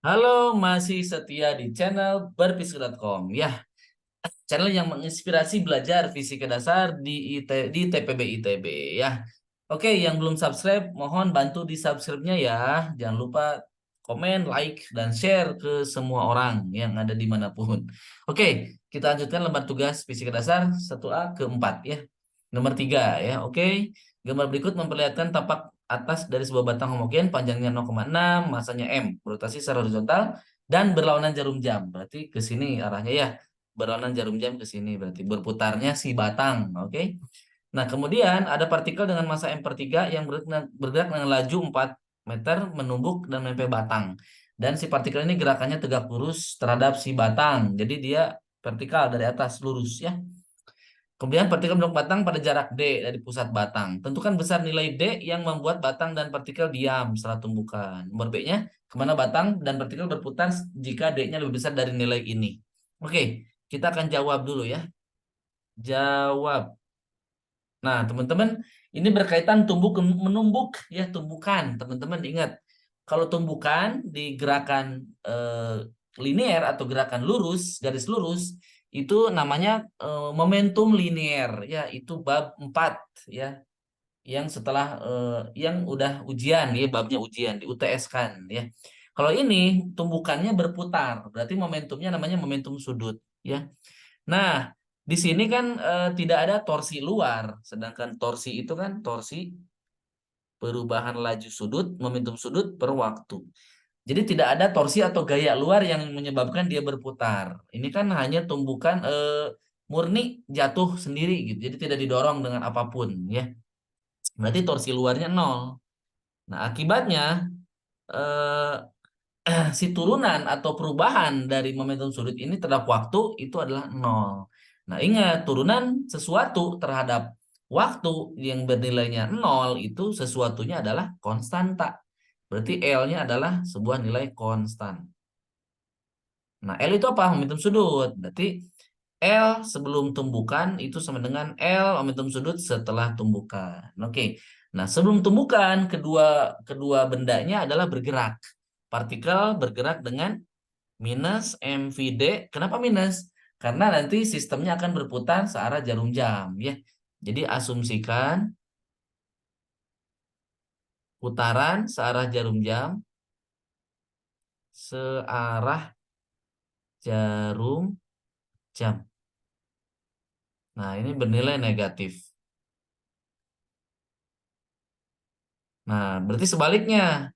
Halo, masih setia di channel berfisika.com. Ya, channel yang menginspirasi belajar fisika dasar di TPB ITB ya. Oke, yang belum subscribe, mohon bantu di subscribe-nya ya. Jangan lupa komen, like, dan share ke semua orang yang ada dimanapun. Oke, kita lanjutkan lembar tugas fisika dasar 1A ke 4 ya. Nomor 3 ya, oke. Gambar berikut memperlihatkan tapak atas dari sebuah batang homogen, panjangnya 0,6, masanya M, berotasi secara horizontal, dan berlawanan jarum jam. Berarti ke sini arahnya ya, berlawanan jarum jam ke sini, berarti berputarnya si batang, oke. Nah, kemudian ada partikel dengan massa M per 3 yang bergerak dengan laju 4 meter menumbuk dan menempel batang. Dan si partikel ini gerakannya tegak lurus terhadap si batang. Jadi dia vertikal dari atas lurus ya. Kemudian partikel bentuk batang pada jarak D dari pusat batang. Tentukan besar nilai D yang membuat batang dan partikel diam setelah tumbukan. Nomor B-nya, kemana batang dan partikel berputar jika D-nya lebih besar dari nilai ini. Oke, kita akan jawab dulu ya. Jawab. Nah, teman-teman, ini berkaitan tumbuh menumbuk ya, tumbukan. Teman-teman ingat, kalau tumbukan di gerakan linear atau gerakan lurus, garis lurus, itu namanya momentum linear ya, itu bab 4 ya, yang setelah yang udah ujian ya, babnya ujian di UTS kan ya. Kalau ini tumbukannya berputar, berarti momentumnya namanya momentum sudut ya. Nah, di sini kan tidak ada torsi luar, sedangkan torsi itu kan torsi perubahan laju sudut, momentum sudut per waktu. Jadi tidak ada torsi atau gaya luar yang menyebabkan dia berputar. Ini kan hanya tumbukan murni jatuh sendiri gitu. Jadi tidak didorong dengan apapun ya. Berarti torsi luarnya nol. Nah, akibatnya eh, si turunan atau perubahan dari momentum sudut ini terhadap waktu itu adalah nol. Nah, ingat turunan sesuatu terhadap waktu yang bernilainya nol itu sesuatunya adalah konstanta. Berarti L-nya adalah sebuah nilai konstan. Nah, L itu apa? Momentum sudut. Berarti L sebelum tumbukan itu sama dengan L momentum sudut setelah tumbukan. Oke. Nah, sebelum tumbukan kedua kedua bendanya adalah bergerak. Partikel bergerak dengan minus mvd. Kenapa minus? Karena nanti sistemnya akan berputar searah jarum jam ya. Jadi asumsikan putaran searah jarum jam, searah jarum jam. Nah, ini bernilai negatif. Nah, berarti sebaliknya.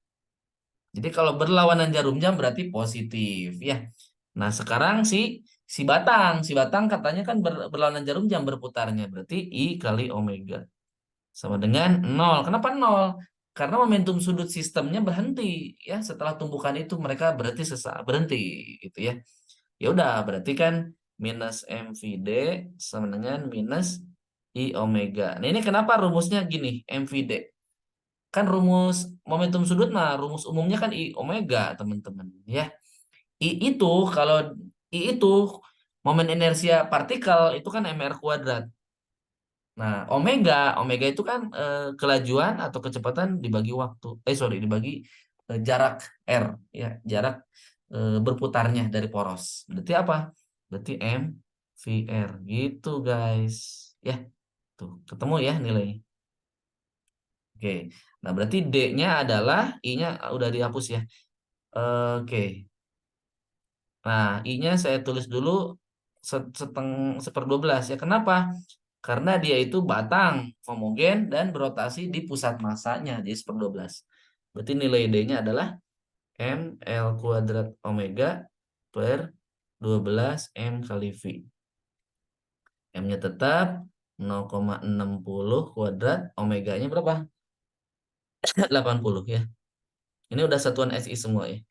Jadi kalau berlawanan jarum jam berarti positif ya. Nah, sekarang si batang katanya kan berlawanan jarum jam berputarnya, berarti I kali omega sama dengan nol. Kenapa nol? Karena momentum sudut sistemnya berhenti ya, setelah tumbukan itu mereka berarti sesaat berhenti gitu ya. Ya udah, berarti kan minus mvd sama dengan minus I omega. Nah, ini kenapa rumusnya gini, mvd? Kan rumus momentum sudut mah rumus umumnya kan I omega, teman-teman ya. I itu kalau I itu momen inersia partikel itu kan mr kuadrat. Nah, omega omega itu kan kelajuan atau kecepatan dibagi waktu. Sorry, dibagi jarak R ya, jarak berputarnya dari poros. Berarti apa? Berarti M VR gitu, guys. Ya, tuh ketemu ya nilai. Oke. Nah, berarti D-nya adalah I-nya udah dihapus ya. Oke. Nah, I-nya saya tulis dulu seper 12 ya. Kenapa? Karena dia itu batang, homogen, dan berotasi di pusat masanya. Jadi seper 12. Berarti nilai D-nya adalah M L kuadrat omega per 12 M kali V. M-nya tetap 0,60 kuadrat, omeganya berapa? 80 ya. Ini udah satuan SI semua ya.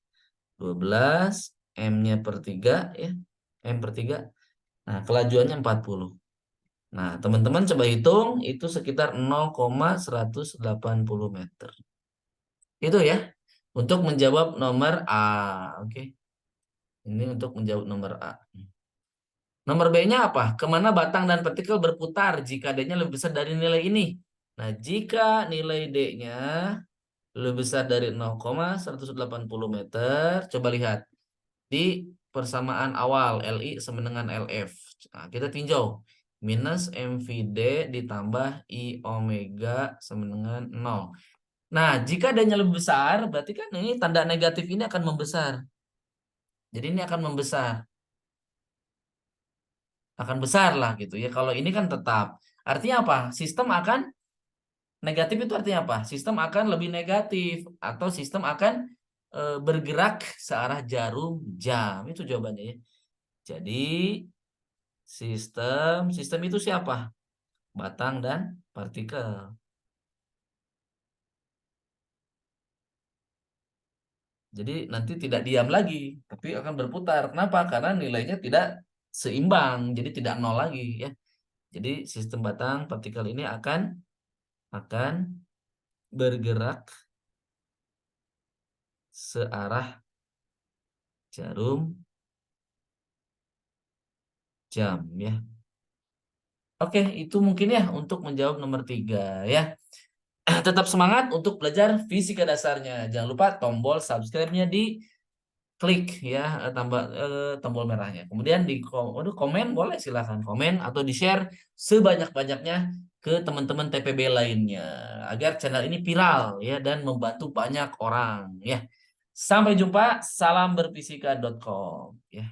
12, M-nya per 3 ya. M per 3. Nah, kelajuannya 40. Nah, teman-teman coba hitung, itu sekitar 0,180 meter. Itu ya, untuk menjawab nomor A. Oke, ini untuk menjawab nomor A. Nomor B-nya apa? Kemana batang dan partikel berputar jika D-nya lebih besar dari nilai ini? Nah, jika nilai D-nya lebih besar dari 0,180 meter. Coba lihat di persamaan awal LI sama dengan LF. Nah, kita tinjau minus MVD ditambah I omega sama dengan 0. Nah, jika adanya lebih besar, berarti kan ini tanda negatif ini akan membesar. Jadi ini akan membesar. Akan besar lah gitu ya. Kalau ini kan tetap. Artinya apa? Sistem akan negatif itu artinya apa? Sistem akan lebih negatif atau sistem akan bergerak searah jarum jam. Itu jawabannya ya. Jadi sistem itu siapa? Batang dan partikel. Jadi nanti tidak diam lagi, tapi akan berputar. Kenapa? Karena nilainya tidak seimbang, jadi tidak nol lagi ya. Jadi sistem batang partikel ini akan bergerak searah jarum jam ya. Oke, itu mungkin ya untuk menjawab nomor 3 ya. Tetap semangat untuk belajar fisika dasarnya. Jangan lupa tombol subscribe-nya di klik ya, tombol merahnya. Kemudian di komen boleh silahkan komen atau di share sebanyak-banyaknya ke teman-teman TPB lainnya agar channel ini viral ya dan membantu banyak orang ya. Sampai jumpa, salam berfisika.com ya.